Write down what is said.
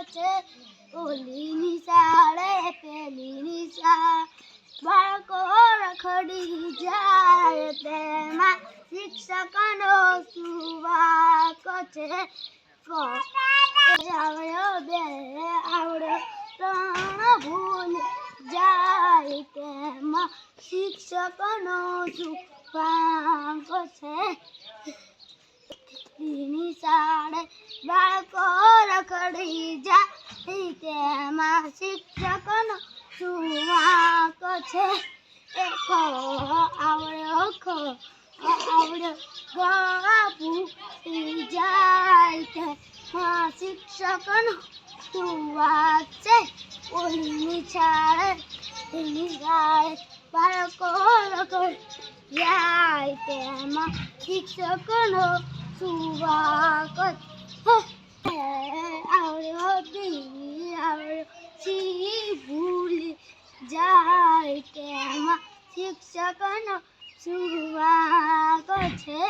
છે ઓલી નિશાળે પેલી નિશાળ બાળકો રખડી જાય તેમાં શિક્ષકનો સુવાક છે આવડ્યો બે આવડ્યો ત્રણ ભૂલી જાય તેમાં શિક્ષકનો સુવાક છે નિશાળે બાળકો રખડી જાય તેમાં શિક્ષકનો સુવાક છે આવડ્યો ગળા ભૂલી જાય તેમાં શિક્ષકનો સુવાક છે ઓલી નિશાળે બાળકો રખડી જાય તેમાં શિક્ષકનો સુવાક આવડ્યો સી ભૂલી જાય તેમાં શિક્ષકનો સુવાક છે